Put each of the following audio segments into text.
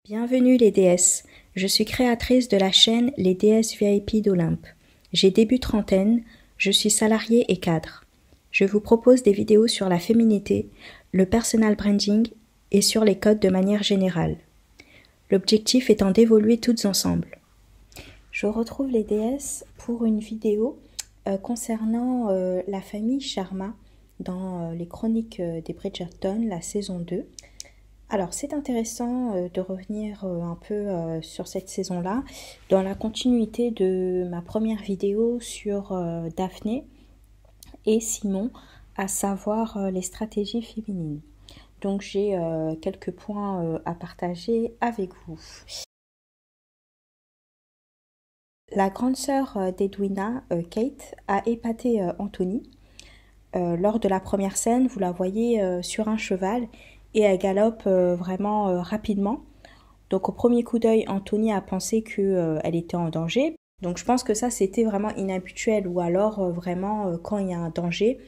Bienvenue les déesses, je suis créatrice de la chaîne Les déesses VIP d'Olympe. J'ai début trentaine, je suis salariée et cadre. Je vous propose des vidéos sur la féminité, le personal branding et sur les codes de manière générale. L'objectif étant d'évoluer toutes ensemble. Je retrouve les déesses pour une vidéo concernant la famille Sharma dans les chroniques des Bridgerton, la saison 2. Alors c'est intéressant de revenir un peu sur cette saison-là, dans la continuité de ma première vidéo sur Daphné et Simon, à savoir les stratégies féminines. Donc j'ai quelques points à partager avec vous. La grande sœur d'Edwina, Kate, a épaté Anthony. Lors de la première scène, vous la voyez sur un cheval et elle galope vraiment rapidement. Donc au premier coup d'œil, Anthony a pensé qu'elle était en danger. Donc je pense que ça c'était vraiment inhabituel, ou alors vraiment quand il y a un danger,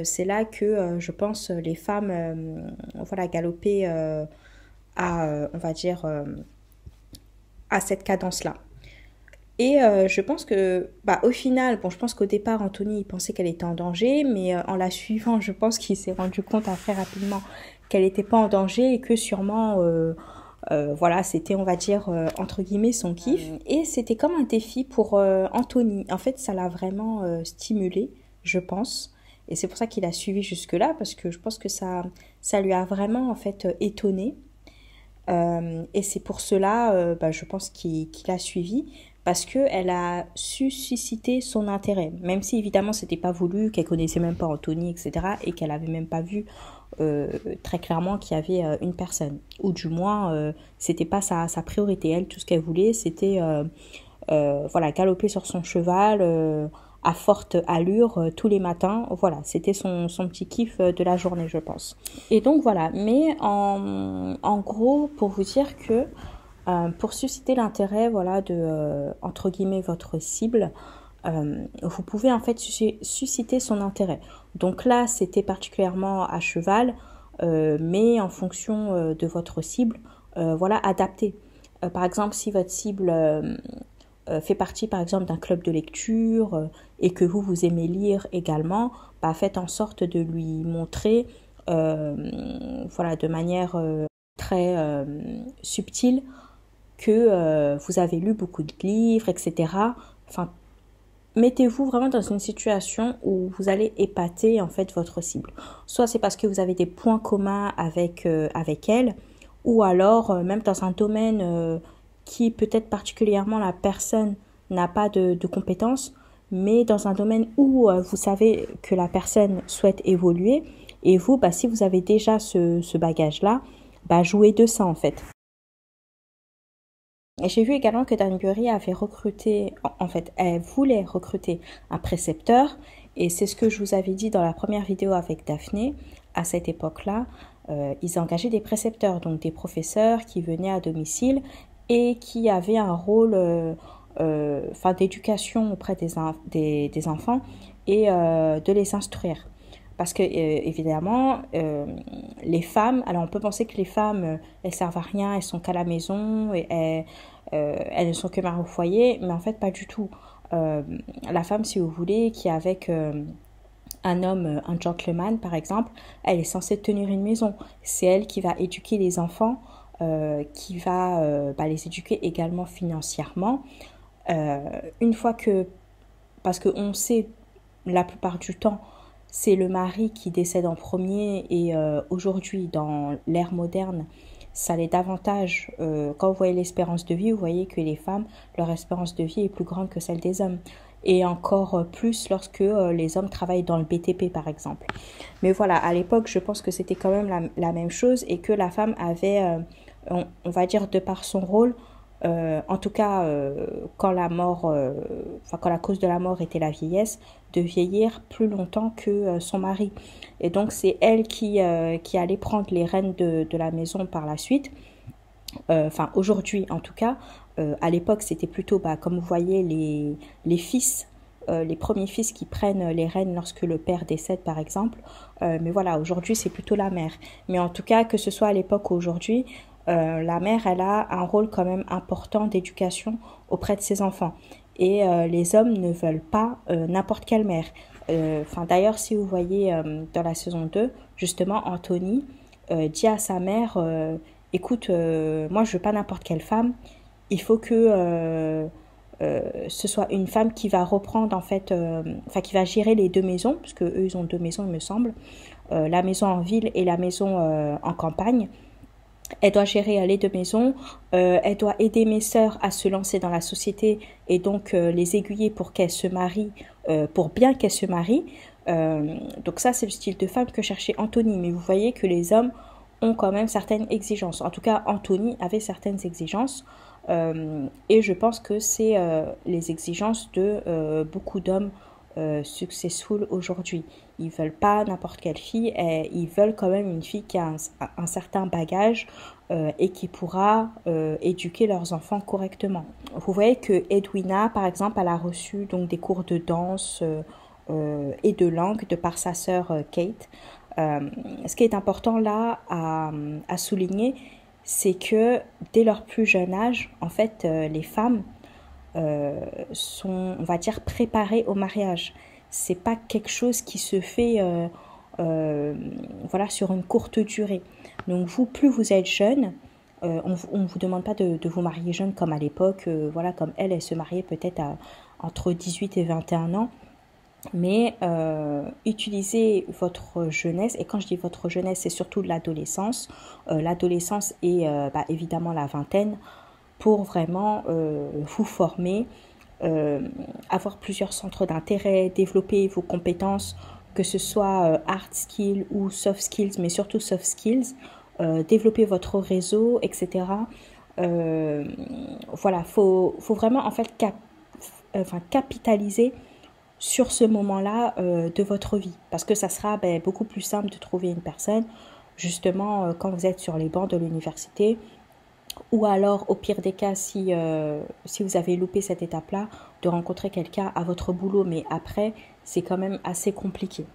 c'est là que je pense les femmes voilà, galoper à on va dire à cette cadence-là. Et je pense que, au final, bon, je pense qu'au départ, Anthony il pensait qu'elle était en danger, mais en la suivant, je pense qu'il s'est rendu compte très rapidement qu'elle n'était pas en danger et que sûrement, voilà, c'était, on va dire, entre guillemets, son kiff. Et c'était comme un défi pour Anthony. En fait, ça l'a vraiment stimulé, je pense. Et c'est pour ça qu'il a suivi jusque-là, parce que je pense que ça lui a vraiment, en fait, étonné. Et c'est pour cela, je pense qu'il a suivi, parce qu'elle a su susciter son intérêt, même si évidemment c'était pas voulu, qu'elle connaissait même pas Anthony, etc., et qu'elle avait même pas vu très clairement qu'il y avait une personne, ou du moins c'était pas sa priorité. Elle, tout ce qu'elle voulait, c'était voilà, galoper sur son cheval à forte allure tous les matins. Voilà, c'était son petit kiff de la journée, je pense. Et donc voilà, mais en gros, pour vous dire que pour susciter l'intérêt, voilà, de entre guillemets votre cible, vous pouvez en fait susciter son intérêt. Donc là, c'était particulièrement à cheval, mais en fonction de votre cible, voilà, adapté. Par exemple, si votre cible fait partie par exemple d'un club de lecture et que vous aimez lire également, faites en sorte de lui montrer voilà, de manière très subtile que vous avez lu beaucoup de livres, etc. Enfin, mettez-vous vraiment dans une situation où vous allez épater en fait votre cible. Soit c'est parce que vous avez des points communs avec elle, ou alors même dans un domaine qui peut-être particulièrement la personne n'a pas de compétences, mais dans un domaine où vous savez que la personne souhaite évoluer, et vous, si vous avez déjà ce bagage-là, jouez de ça en fait. Et j'ai vu également que Danbury avait recruté, en fait, elle voulait recruter un précepteur, et c'est ce que je vous avais dit dans la première vidéo avec Daphné. À cette époque-là, ils engageaient des précepteurs, donc des professeurs qui venaient à domicile et qui avaient un rôle d'éducation auprès des enfants et de les instruire. Parce que évidemment, les femmes, alors on peut penser que les femmes, elles servent à rien, elles sont qu'à la maison, et elles ne sont que mères au foyer, mais en fait pas du tout. La femme, si vous voulez, qui est avec un homme, un gentleman par exemple, elle est censée tenir une maison. C'est elle qui va éduquer les enfants, qui va les éduquer également financièrement. Une fois que, parce qu'on sait la plupart du temps, c'est le mari qui décède en premier, et aujourd'hui dans l'ère moderne ça l'est davantage. Quand vous voyez l'espérance de vie, vous voyez que les femmes, leur espérance de vie est plus grande que celle des hommes, et encore plus lorsque les hommes travaillent dans le BTP par exemple. Mais voilà, à l'époque je pense que c'était quand même la même chose, et que la femme avait on va dire de par son rôle, en tout cas quand la mort, quand la cause de la mort était la vieillesse, de vieillir plus longtemps que son mari. Et donc c'est elle qui allait prendre les rênes de la maison par la suite. Aujourd'hui en tout cas. À l'époque c'était plutôt comme vous voyez les fils, les premiers fils qui prennent les rênes lorsque le père décède par exemple. Mais voilà, aujourd'hui c'est plutôt la mère. Mais en tout cas, que ce soit à l'époque ou aujourd'hui, la mère, elle a un rôle quand même important d'éducation auprès de ses enfants. Et les hommes ne veulent pas n'importe quelle mère. Enfin, d'ailleurs, si vous voyez dans la saison 2, justement, Anthony dit à sa mère, écoute, moi je veux pas n'importe quelle femme, il faut que ce soit une femme qui va reprendre en fait, enfin qui va gérer les deux maisons, parce que eux ils ont deux maisons il me semble, la maison en ville et la maison en campagne. Elle doit gérer les deux maisons, elle doit aider mes sœurs à se lancer dans la société et donc les aiguiller pour qu'elles se marient, pour bien qu'elles se marient. Donc ça, c'est le style de femme que cherchait Anthony. Mais vous voyez que les hommes ont quand même certaines exigences. En tout cas, Anthony avait certaines exigences. Et je pense que c'est les exigences de beaucoup d'hommes successful aujourd'hui. Ils veulent pas n'importe quelle fille, et ils veulent quand même une fille qui a un certain bagage et qui pourra éduquer leurs enfants correctement. Vous voyez que Edwina, par exemple, elle a reçu donc des cours de danse et de langue de par sa sœur Kate. Ce qui est important là à souligner, c'est que dès leur plus jeune âge, en fait, les femmes sont, on va dire, préparées au mariage. C'est pas quelque chose qui se fait voilà, sur une courte durée. Donc vous, plus vous êtes jeune, on ne vous demande pas de vous marier jeune comme à l'époque, voilà, comme elle se mariait peut-être entre 18 et 21 ans. Mais utilisez votre jeunesse, et quand je dis votre jeunesse, c'est surtout l'adolescence. L'adolescence et évidemment la vingtaine, pour vraiment vous former, avoir plusieurs centres d'intérêt, développer vos compétences, que ce soit hard skills ou soft skills, mais surtout soft skills, développer votre réseau, etc. Voilà, faut vraiment en fait capitaliser sur ce moment-là de votre vie, parce que ça sera beaucoup plus simple de trouver une personne justement quand vous êtes sur les bancs de l'université, ou alors au pire des cas si vous avez loupé cette étape-là, de rencontrer quelqu'un à votre boulot, mais après c'est quand même assez compliqué.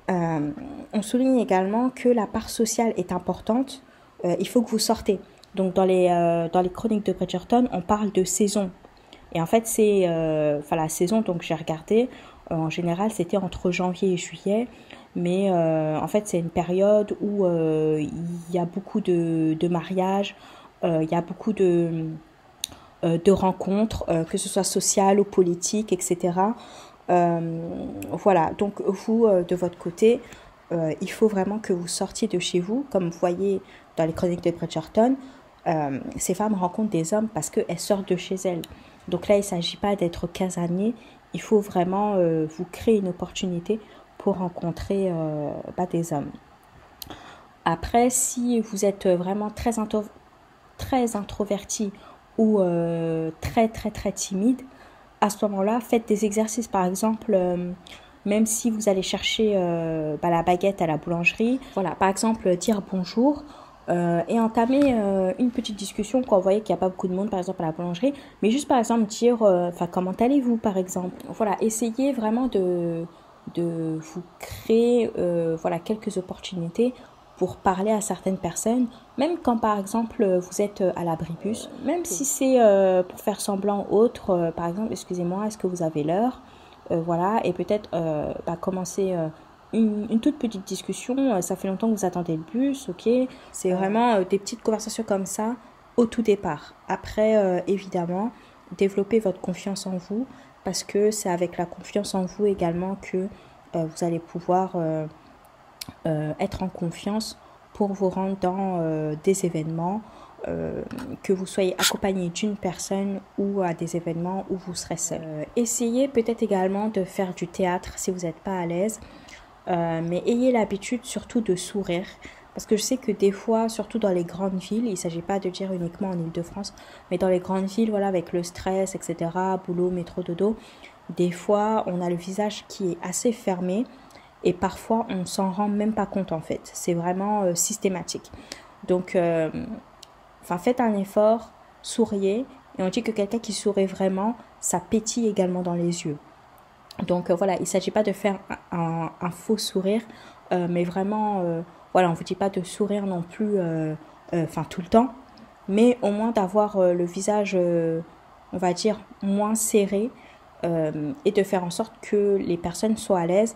On souligne également que la part sociale est importante. Il faut que vous sortez. Donc dans les chroniques de Bridgerton, on parle de saison. Et en fait, c'est la saison, donc j'ai regardé, en général, c'était entre janvier et juillet. Mais en fait, c'est une période où il y a beaucoup de mariages, il y a beaucoup de rencontres, que ce soit sociales ou politiques, etc. Voilà, donc vous, de votre côté, il faut vraiment que vous sortiez de chez vous. Comme vous voyez dans les chroniques de Bridgerton, ces femmes rencontrent des hommes parce qu'elles sortent de chez elles. Donc là, il ne s'agit pas d'être casanier, il faut vraiment vous créer une opportunité pour rencontrer des hommes. Après, si vous êtes vraiment très introverti ou très très très timide, à ce moment-là, faites des exercices. Par exemple, même si vous allez chercher la baguette à la boulangerie, voilà, par exemple, dire bonjour et entamer une petite discussion quand vous voyez qu'il n'y a pas beaucoup de monde, par exemple, à la boulangerie, mais juste, par exemple, dire comment allez-vous, par exemple. Voilà, essayez vraiment de vous créer voilà, quelques opportunités pour parler à certaines personnes, même quand par exemple vous êtes à l'abribus, même si c'est pour faire semblant autre, par exemple, excusez-moi, est-ce que vous avez l'heure, voilà, et peut-être commencer une toute petite discussion, ça fait longtemps que vous attendez le bus, ok, c'est vraiment des petites conversations comme ça au tout départ. Après, évidemment, développez votre confiance en vous, parce que c'est avec la confiance en vous également que vous allez pouvoir être en confiance pour vous rendre dans des événements, que vous soyez accompagné d'une personne ou à des événements où vous serez seul. Essayez peut-être également de faire du théâtre si vous n'êtes pas à l'aise, mais ayez l'habitude surtout de sourire. Parce que je sais que des fois, surtout dans les grandes villes, il ne s'agit pas de dire uniquement en Île-de-France, mais dans les grandes villes, voilà, avec le stress, etc., boulot, métro, dodo, des fois, on a le visage qui est assez fermé et parfois, on s'en rend même pas compte en fait. C'est vraiment systématique. Donc, faites un effort, souriez. Et on dit que quelqu'un qui sourit vraiment, ça pétille également dans les yeux. Donc voilà, il ne s'agit pas de faire un faux sourire. mais vraiment, voilà, on ne vous dit pas de sourire non plus, enfin tout le temps, mais au moins d'avoir le visage, on va dire, moins serré et de faire en sorte que les personnes soient à l'aise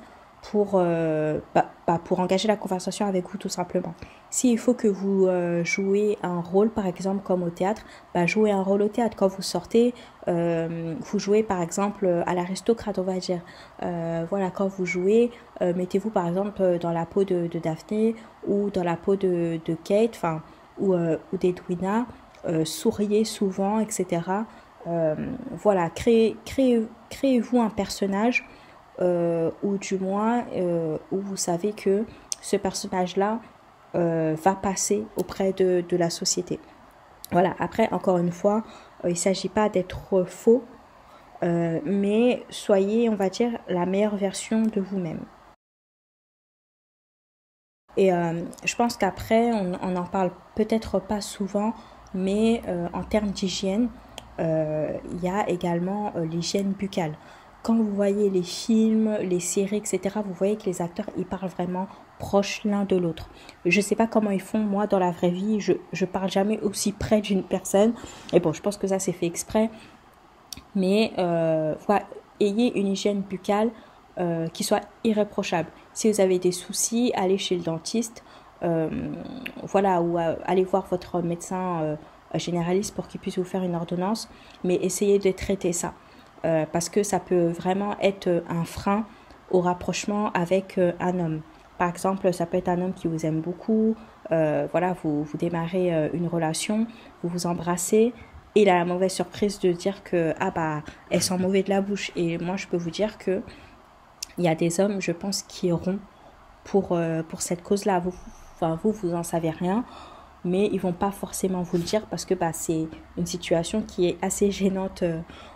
pour engager la conversation avec vous tout simplement. S'il faut que vous jouez un rôle, par exemple, comme au théâtre, jouez un rôle au théâtre. Quand vous sortez, vous jouez, par exemple, à l'aristocrate, on va dire. Voilà, quand vous jouez, mettez-vous, par exemple, dans la peau de Daphné ou dans la peau de Kate, enfin, ou d'Edwina. Souriez souvent, etc. Voilà, créez-vous un personnage ou du moins où vous savez que ce personnage-là va passer auprès de la société. Voilà, après, encore une fois, il ne s'agit pas d'être faux, mais soyez, on va dire, la meilleure version de vous-même. Et je pense qu'après, on n'en parle peut-être pas souvent, mais en termes d'hygiène, il y a également l'hygiène buccale. Quand vous voyez les films, les séries, etc., vous voyez que les acteurs, ils parlent vraiment proches l'un de l'autre. Je ne sais pas comment ils font, moi, dans la vraie vie, je parle jamais aussi près d'une personne. Et bon, je pense que ça, c'est fait exprès. Mais voilà, ayez une hygiène buccale qui soit irréprochable. Si vous avez des soucis, allez chez le dentiste, euh, voilà, ou allez voir votre médecin généraliste pour qu'il puisse vous faire une ordonnance, mais essayez de traiter ça. Parce que ça peut vraiment être un frein au rapprochement avec un homme. Par exemple, ça peut être un homme qui vous aime beaucoup, voilà, vous démarrez une relation, vous vous embrassez, et il a la mauvaise surprise de dire que, ah bah, elle sent mauvais de la bouche. Et moi, je peux vous dire que il y a des hommes, je pense, qui iront pour cette cause-là. Enfin, vous en savez rien, mais ils vont pas forcément vous le dire parce que c'est une situation qui est assez gênante,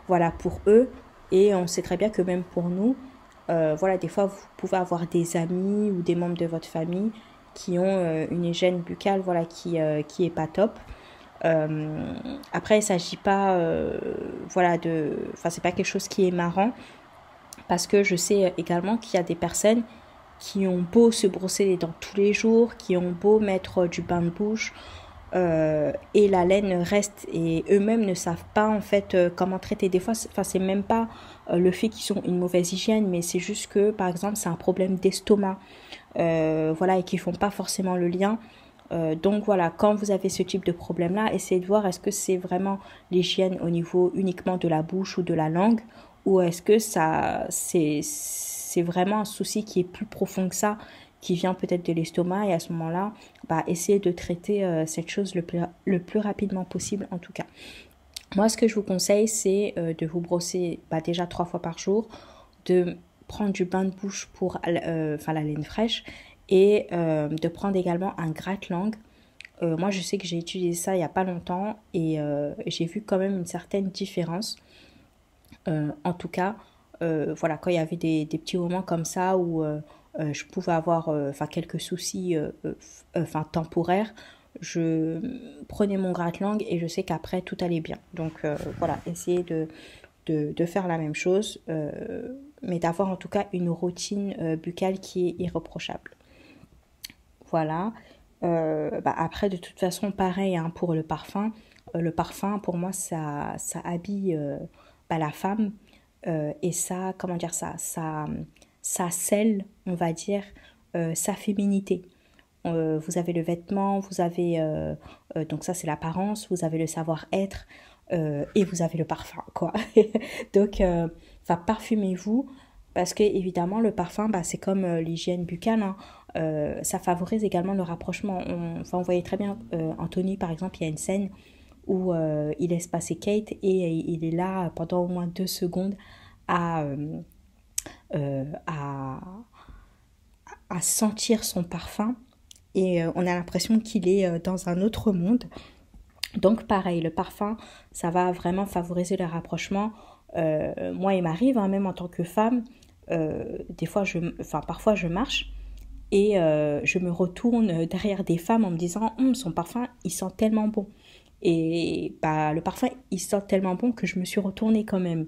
voilà, pour eux. Et on sait très bien que même pour nous, voilà, des fois, vous pouvez avoir des amis ou des membres de votre famille qui ont une hygiène buccale, voilà, qui est pas top. Après, il s'agit pas, voilà, enfin, c'est pas quelque chose qui est marrant parce que je sais également qu'il y a des personnes qui ont beau se brosser les dents tous les jours, qui ont beau mettre du bain de bouche, et la laine reste et eux-mêmes ne savent pas en fait comment traiter. Des fois, c'est même pas le fait qu'ils ont une mauvaise hygiène, mais c'est juste que par exemple c'est un problème d'estomac, voilà, et qu'ils font pas forcément le lien. Donc voilà, quand vous avez ce type de problème-là, essayez de voir est-ce que c'est vraiment l'hygiène au niveau uniquement de la bouche ou de la langue, ou est-ce que c'est vraiment un souci qui est plus profond que ça, qui vient peut-être de l'estomac, et à ce moment-là, essayez de traiter cette chose le plus rapidement possible en tout cas. Moi, ce que je vous conseille, c'est de vous brosser déjà 3 fois par jour, de prendre du bain de bouche pour la laine fraîche, et de prendre également un gratte-langue. Moi, je sais que j'ai utilisé ça il n'y a pas longtemps, et j'ai vu quand même une certaine différence. En tout cas, voilà, quand il y avait des petits moments comme ça où je pouvais avoir quelques soucis temporaires, je prenais mon gratte-langue et je sais qu'après tout allait bien. Donc voilà, essayez de faire la même chose, mais d'avoir en tout cas une routine buccale qui est irréprochable. Voilà. Après, de toute façon, pareil hein, pour le parfum. Le parfum, pour moi, ça habille la femme et ça, comment dire ça scelle, on va dire, sa féminité. Vous avez le vêtement, vous avez donc ça c'est l'apparence, vous avez le savoir-être et vous avez le parfum quoi. Donc parfumez-vous parce que évidemment le parfum c'est comme l'hygiène buccale hein. Ça favorise également le rapprochement. On voyait très bien Anthony par exemple, il y a une scène où il laisse passer Kate et il est là pendant au moins 2 secondes à, euh, à, à sentir son parfum et on a l'impression qu'il est dans un autre monde. Donc pareil, le parfum, ça va vraiment favoriser le rapprochement. Moi, il m'arrive, hein, même en tant que femme, parfois je marche et je me retourne derrière des femmes en me disant son parfum, il sent tellement bon. Et le parfum, il sent tellement bon que je me suis retournée quand même.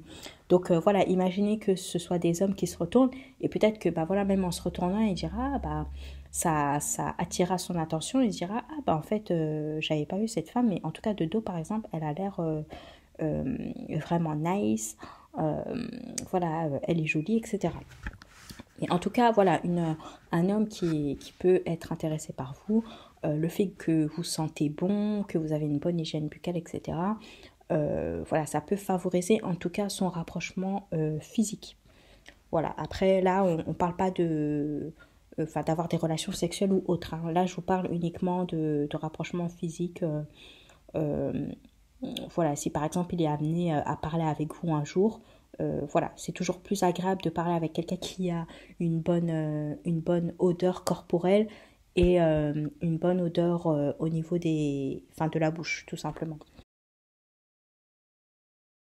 Donc voilà, imaginez que ce soit des hommes qui se retournent et peut-être que bah voilà, même en se retournant, il dira ah, bah ça attirera son attention, il dira ah bah en fait j'avais pas vu cette femme, mais en tout cas de dos par exemple, elle a l'air vraiment nice, euh, voilà, elle est jolie, etc. Et en tout cas, voilà, un homme qui peut être intéressé par vous, le fait que vous sentez bon, que vous avez une bonne hygiène buccale, etc. Voilà, ça peut favoriser en tout cas son rapprochement physique. Voilà, après là, on ne parle pas enfin, d'avoir des relations sexuelles ou autres, hein. Là, je vous parle uniquement de rapprochement physique. Euh, voilà, si par exemple il est amené à parler avec vous un jour, voilà, c'est toujours plus agréable de parler avec quelqu'un qui a une bonne odeur corporelle et une bonne odeur au niveau enfin, de la bouche, tout simplement.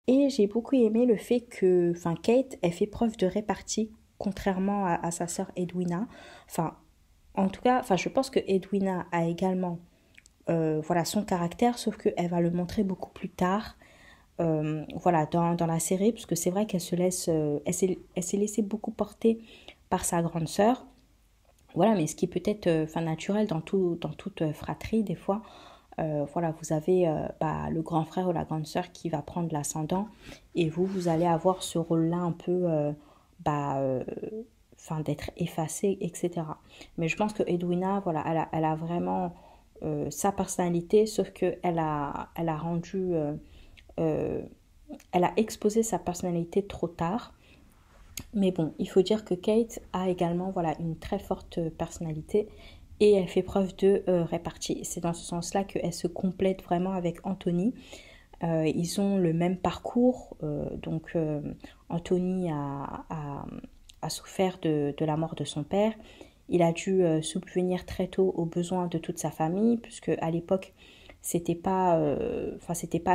Et j'ai beaucoup aimé le fait que, enfin, Kate, elle fait preuve de répartie, contrairement à sa sœur Edwina. Enfin, en tout cas, enfin, je pense que Edwina a également, voilà, son caractère, sauf qu'elle va le montrer beaucoup plus tard, voilà, dans la série, parce que c'est vrai qu'elle se laisse, elle s'est laissée beaucoup porter par sa grande sœur. Voilà, mais ce qui peut être, enfin, naturel dans toute fratrie, des fois. Voilà, vous avez bah, le grand frère ou la grande sœur qui va prendre l'ascendant et vous allez avoir ce rôle-là un peu bah, enfin, d'être effacé, etc. Mais je pense que Edwina, voilà, elle a vraiment sa personnalité, sauf elle a rendu, euh, elle a exposé sa personnalité trop tard. Mais bon, il faut dire que Kate a également voilà, une très forte personnalité et elle fait preuve de répartie. C'est dans ce sens-là qu'elle se complète vraiment avec Anthony. Ils ont le même parcours, donc Anthony a souffert de la mort de son père. Il a dû subvenir très tôt aux besoins de toute sa famille, puisque à l'époque, c'était pas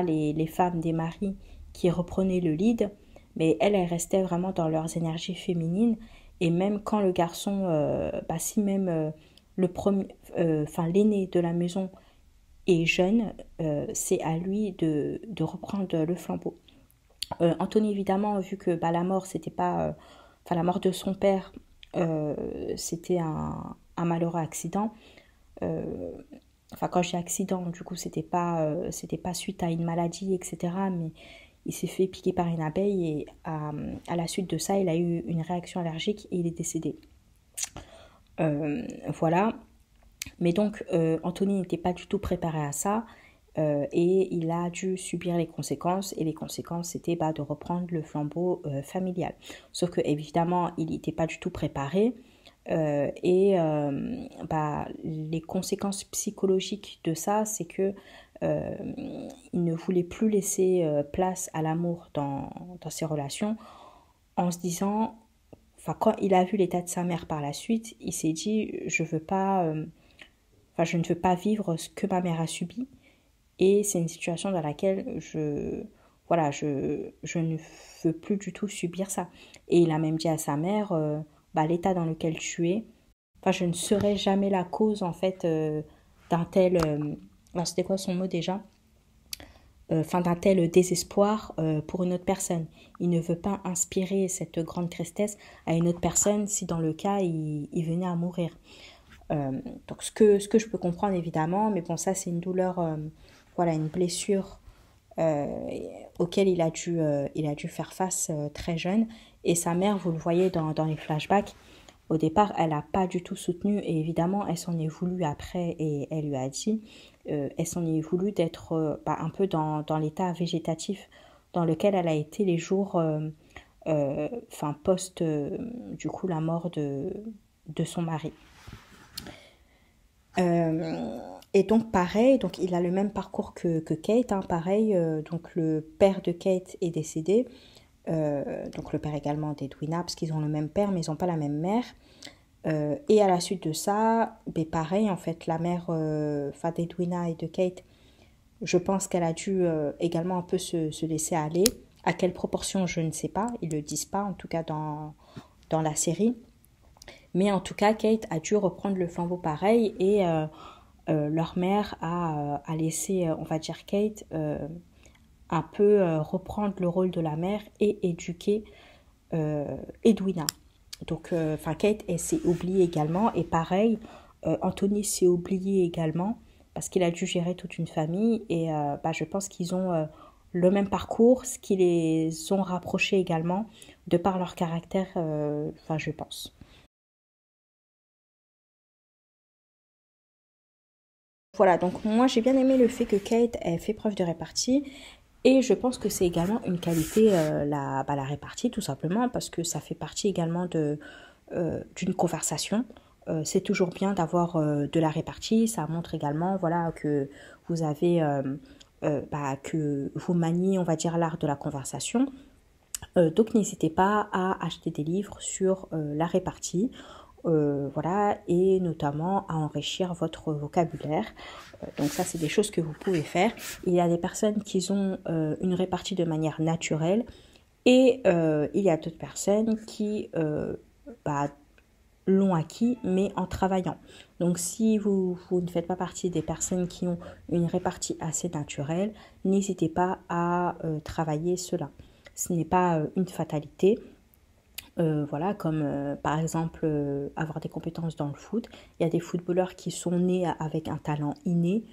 les femmes des maris qui reprenaient le lead, mais elles restaient vraiment dans leurs énergies féminines. Et même quand le garçon, bah, si même le premier, enfin l'aîné de la maison est jeune, c'est à lui de reprendre le flambeau. Anthony, évidemment, vu que bah, la mort, c'était pas, enfin la mort de son père, c'était un malheureux accident. Euh, enfin, quand j'ai accident, du coup, c'était pas suite à une maladie, etc. Mais il s'est fait piquer par une abeille et à la suite de ça, il a eu une réaction allergique et il est décédé. Voilà. Mais donc, Anthony n'était pas du tout préparé à ça et il a dû subir les conséquences. Et les conséquences, c'était bah, de reprendre le flambeau familial. Sauf que, évidemment, il n'était pas du tout préparé. Bah, les conséquences psychologiques de ça, c'est que il ne voulait plus laisser place à l'amour dans ses relations en se disant, enfin quand il a vu l'état de sa mère par la suite, il s'est dit je veux pas, enfin je ne veux pas vivre ce que ma mère a subi et c'est une situation dans laquelle voilà, je ne veux plus du tout subir ça. Et il a même dit à sa mère, bah, l'état dans lequel tu es, enfin, je ne serai jamais la cause, en fait, d'un tel... alors, c'était quoi son mot déjà? Enfin, d'un tel désespoir pour une autre personne. Il ne veut pas inspirer cette grande tristesse à une autre personne si, dans le cas, il venait à mourir. Donc, ce que je peux comprendre, évidemment, mais bon, ça, c'est une douleur, voilà, une blessure euh, auquel il a dû faire face très jeune. Et sa mère, vous le voyez dans les flashbacks, au départ, elle n'a pas du tout soutenu et évidemment, elle s'en est voulu après et elle lui a dit, elle s'en est voulu d'être bah, un peu dans l'état végétatif dans lequel elle a été les jours, enfin post, du coup, la mort de son mari. Et donc pareil, donc il a le même parcours que Kate, hein, pareil, donc le père de Kate est décédé, donc le père également d'Edwina, parce qu'ils ont le même père mais ils n'ont pas la même mère. Et à la suite de ça, ben pareil, en fait, la mère d'Edwina et de Kate, je pense qu'elle a dû également un peu se laisser aller. À quelle proportion, je ne sais pas, ils ne le disent pas, en tout cas dans la série. Mais en tout cas, Kate a dû reprendre le flambeau pareil et leur mère a laissé, on va dire, Kate un peu reprendre le rôle de la mère et éduquer Edwina. Donc, Kate, elle s'est oubliée également. Et pareil, Anthony s'est oublié également parce qu'il a dû gérer toute une famille. Et je pense qu'ils ont le même parcours, ce qui les ont rapprochés également, de par leur caractère, je pense. Voilà, donc moi j'ai bien aimé le fait que Kate ait fait preuve de répartie. Et je pense que c'est également une qualité, la répartie, tout simplement, parce que ça fait partie également d'une conversation. C'est toujours bien d'avoir de la répartie. Ça montre également, voilà, que vous avez, que vous maniez, on va dire, l'art de la conversation. Donc n'hésitez pas à acheter des livres sur la répartie. Voilà, et notamment à enrichir votre vocabulaire. Donc ça, c'est des choses que vous pouvez faire. Il y a des personnes qui ont une répartie de manière naturelle et il y a d'autres personnes qui l'ont acquis, mais en travaillant. Donc si vous ne faites pas partie des personnes qui ont une répartie assez naturelle, n'hésitez pas à travailler cela. Ce n'est pas une fatalité. Voilà, comme par exemple avoir des compétences dans le foot. Il y a des footballeurs qui sont nés avec un talent inné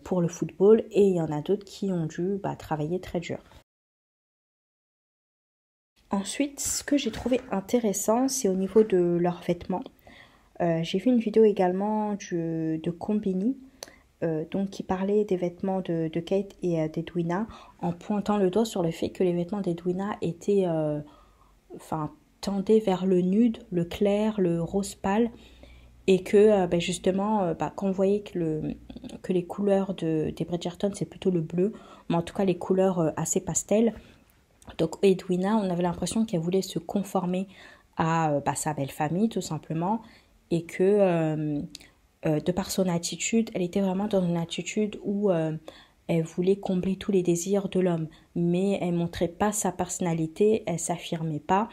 pour le football et il y en a d'autres qui ont dû travailler très dur. Ensuite, ce que j'ai trouvé intéressant, c'est au niveau de leurs vêtements. J'ai vu une vidéo également de Combini, donc qui parlait des vêtements de Kate et d'Edwina, en pointant le doigt sur le fait que les vêtements d'Edwina étaient, tendaient vers le nude, le clair, le rose pâle, et que justement, quand on voyait que les couleurs des Bridgerton, c'est plutôt le bleu, mais en tout cas les couleurs assez pastel. Donc Edwina, on avait l'impression qu'elle voulait se conformer à sa belle famille, tout simplement, et que de par son attitude, elle était vraiment dans une attitude où elle voulait combler tous les désirs de l'homme, mais elle montrait pas sa personnalité, elle s'affirmait pas,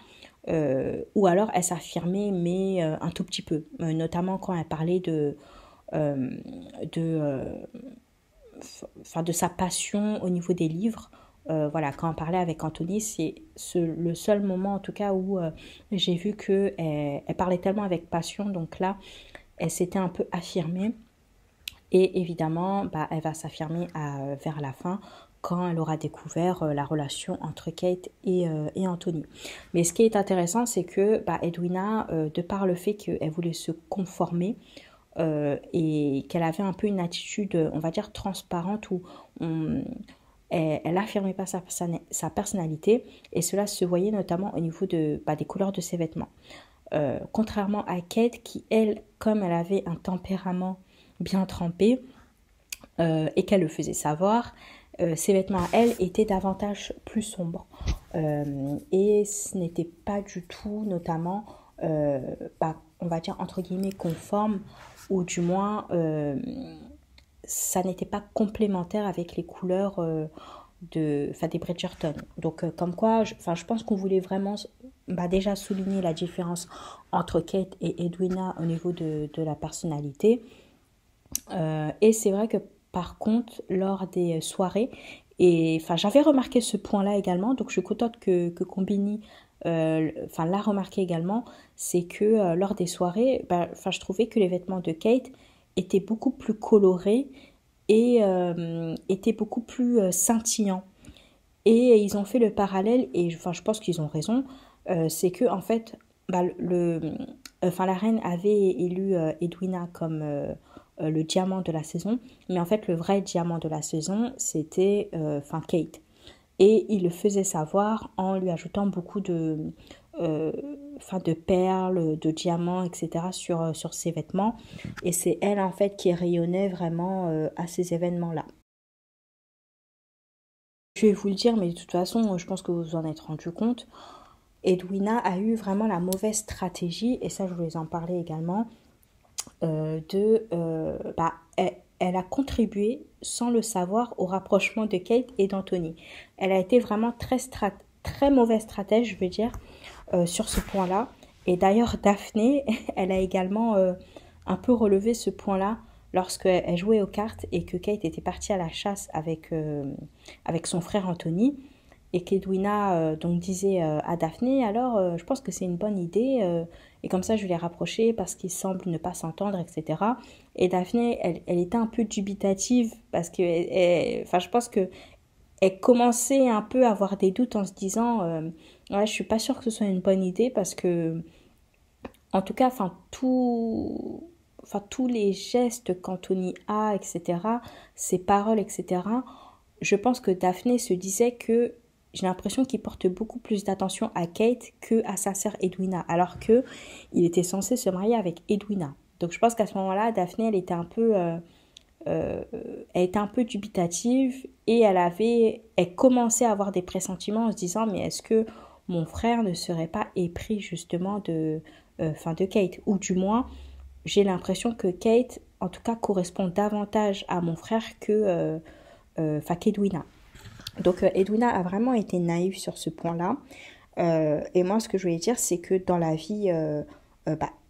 ou alors elle s'affirmait mais un tout petit peu, notamment quand elle parlait de sa passion au niveau des livres. Voilà, quand on parlait avec Anthony, c'est le seul moment en tout cas où j'ai vu qu'elle parlait tellement avec passion, donc là, elle s'était un peu affirmée. Et évidemment, elle va s'affirmer vers la fin quand elle aura découvert la relation entre Kate et Anthony. Mais ce qui est intéressant, c'est que Edwina, de par le fait qu'elle voulait se conformer et qu'elle avait un peu une attitude, on va dire, transparente où elle n'affirmait pas sa personnalité et cela se voyait notamment au niveau des couleurs de ses vêtements. Contrairement à Kate qui, elle, comme elle avait un tempérament bien trempé et qu'elle le faisait savoir, ses vêtements à elle étaient davantage plus sombres. Et ce n'était pas du tout, notamment, on va dire entre guillemets conforme, ou du moins, ça n'était pas complémentaire avec les couleurs des Bridgerton. Donc, comme quoi, je pense qu'on voulait vraiment déjà souligner la différence entre Kate et Edwina au niveau de la personnalité. Et c'est vrai que par contre, lors des soirées, et j'avais remarqué ce point-là également, donc je suis contente que Combini l'a remarqué également, c'est que lors des soirées, je trouvais que les vêtements de Kate étaient beaucoup plus colorés et étaient beaucoup plus scintillants. Et ils ont fait le parallèle, et je pense qu'ils ont raison, c'est que en fait, la reine avait élu Edwina comme le diamant de la saison, mais en fait le vrai diamant de la saison c'était Kate, et il le faisait savoir en lui ajoutant beaucoup de perles, de diamants, etc. sur ses vêtements, et c'est elle en fait qui rayonnait vraiment à ces événements-là. Je vais vous le dire, mais de toute façon, je pense que vous vous en êtes rendu compte. Edwina a eu vraiment la mauvaise stratégie, et ça je voulais en parler également, elle a contribué sans le savoir au rapprochement de Kate et d'Anthony. Elle a été vraiment très mauvaise stratège, je veux dire, sur ce point-là. Et d'ailleurs, Daphné, elle a également un peu relevé ce point-là lorsqu'elle jouait aux cartes et que Kate était partie à la chasse avec son frère Anthony, et qu'Edwina donc disait à Daphné, alors je pense que c'est une bonne idée, et comme ça je vais les rapprocher parce qu'ils semblent ne pas s'entendre, etc. Et Daphné, elle était un peu dubitative parce que, enfin je pense que elle commençait un peu à avoir des doutes en se disant, ouais je suis pas sûre que ce soit une bonne idée parce que, en tout cas, enfin tous les gestes qu'Anthony a, etc., ses paroles, etc., je pense que Daphné se disait que j'ai l'impression qu'il porte beaucoup plus d'attention à Kate que à sa sœur Edwina, alors que il était censé se marier avec Edwina. Donc je pense qu'à ce moment-là, Daphné, elle était un peu dubitative et elle commençait à avoir des pressentiments en se disant, mais est-ce que mon frère ne serait pas épris justement de Kate, ou du moins j'ai l'impression que Kate, en tout cas, correspond davantage à mon frère qu'Edwina. Donc Edwina a vraiment été naïve sur ce point-là. Et moi, ce que je voulais dire, c'est que dans la vie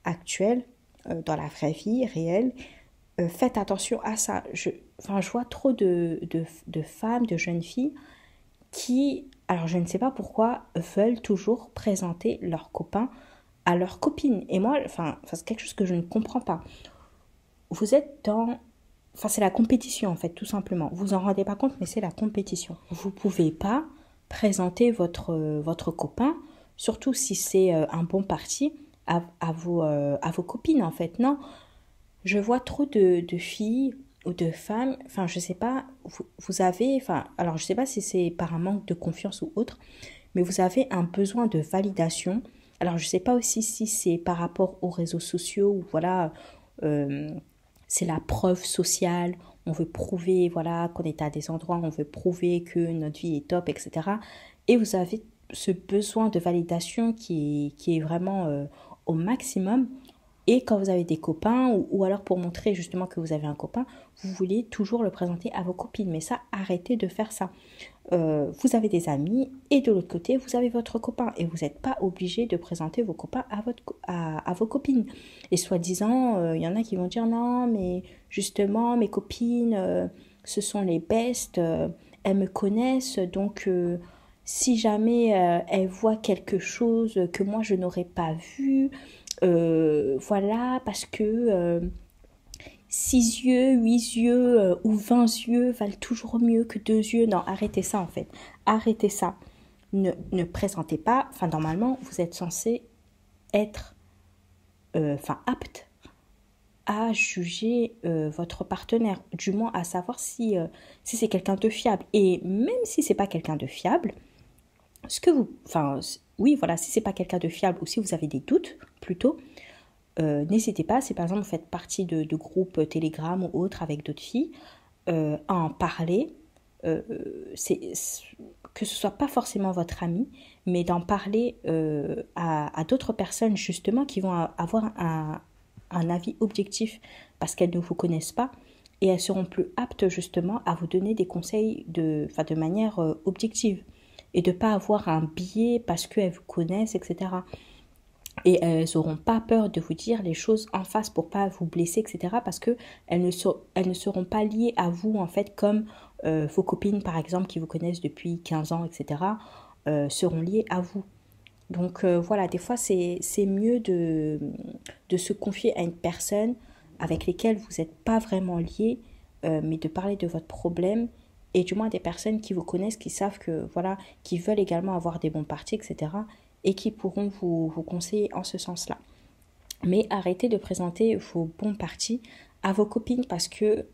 actuelle, dans la vraie vie réelle, faites attention à ça. Je vois trop de femmes, de jeunes filles qui, alors je ne sais pas pourquoi, veulent toujours présenter leurs copains à leurs copines. Et moi, c'est quelque chose que je ne comprends pas. Vous êtes dans... Enfin, c'est la compétition, en fait, tout simplement. Vous en rendez pas compte, mais c'est la compétition. Vous pouvez pas présenter votre copain, surtout si c'est un bon parti, à vos copines, en fait. Non, je vois trop de filles ou de femmes, enfin, je sais pas, vous avez... Enfin, alors, je sais pas si c'est par un manque de confiance ou autre, mais vous avez un besoin de validation. Alors, je sais pas aussi si c'est par rapport aux réseaux sociaux ou voilà, euh, c'est la preuve sociale. On veut prouver, voilà, qu'on est à des endroits, on veut prouver que notre vie est top, etc. Et vous avez ce besoin de validation qui est vraiment au maximum. Et quand vous avez des copains, ou alors pour montrer justement que vous avez un copain, vous voulez toujours le présenter à vos copines. Mais ça, arrêtez de faire ça. Vous avez des amis et de l'autre côté, vous avez votre copain. Et vous n'êtes pas obligé de présenter vos copains à vos copines. Et soi-disant, il y en a qui vont dire non, mais justement, mes copines, ce sont les bestes, elles me connaissent, donc si jamais elles voient quelque chose que moi je n'aurais pas vu, voilà, parce que 6 yeux, 8 yeux ou 20 yeux valent toujours mieux que 2 yeux. Non, arrêtez ça en fait. Arrêtez ça. Ne présentez pas. Enfin, normalement, vous êtes censé être apte à juger votre partenaire. Du moins, à savoir si c'est quelqu'un de fiable. Et même si c'est pas quelqu'un de fiable, oui, voilà, si c'est pas quelqu'un de fiable ou si vous avez des doutes, plutôt, n'hésitez pas, si par exemple vous faites partie de groupes Telegram ou autres avec d'autres filles, à en parler, euh, que ce soit pas forcément votre ami, mais d'en parler à d'autres personnes justement qui vont avoir un avis objectif parce qu'elles ne vous connaissent pas et elles seront plus aptes justement à vous donner des conseils de manière objective et de ne pas avoir un biais parce qu'elles vous connaissent, etc. Et elles n'auront pas peur de vous dire les choses en face pour pas vous blesser, etc. Parce que elles ne seront pas liées à vous, en fait, comme vos copines, par exemple, qui vous connaissent depuis 15 ans, etc., seront liées à vous. Donc voilà, des fois, c'est mieux de se confier à une personne avec lesquelles vous n'êtes pas vraiment liés, mais de parler de votre problème et du moins des personnes qui vous connaissent, qui savent que, voilà, qui veulent également avoir des bons partis, etc., et qui pourront vous conseiller en ce sens-là. Mais arrêtez de présenter vos bons partis à vos copines parce que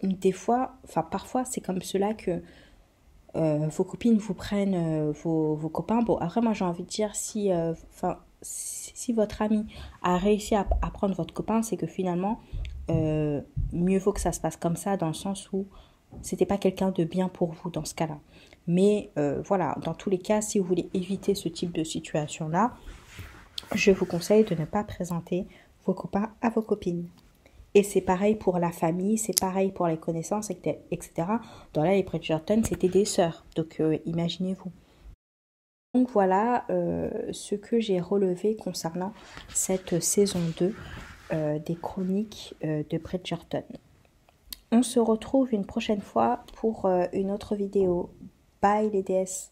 des fois, enfin parfois c'est comme cela que vos copines vous prennent vos copains. Bon, après moi j'ai envie de dire si votre ami a réussi à prendre votre copain, c'est que finalement mieux vaut que ça se passe comme ça dans le sens où c'était pas quelqu'un de bien pour vous dans ce cas-là. Mais voilà, dans tous les cas, si vous voulez éviter ce type de situation-là, je vous conseille de ne pas présenter vos copains à vos copines. Et c'est pareil pour la famille, c'est pareil pour les connaissances, etc. Dans là, les Bridgerton, c'était des sœurs. Donc, imaginez-vous. Donc voilà ce que j'ai relevé concernant cette saison 2 des chroniques de Bridgerton. On se retrouve une prochaine fois pour une autre vidéo. Bye les déesses.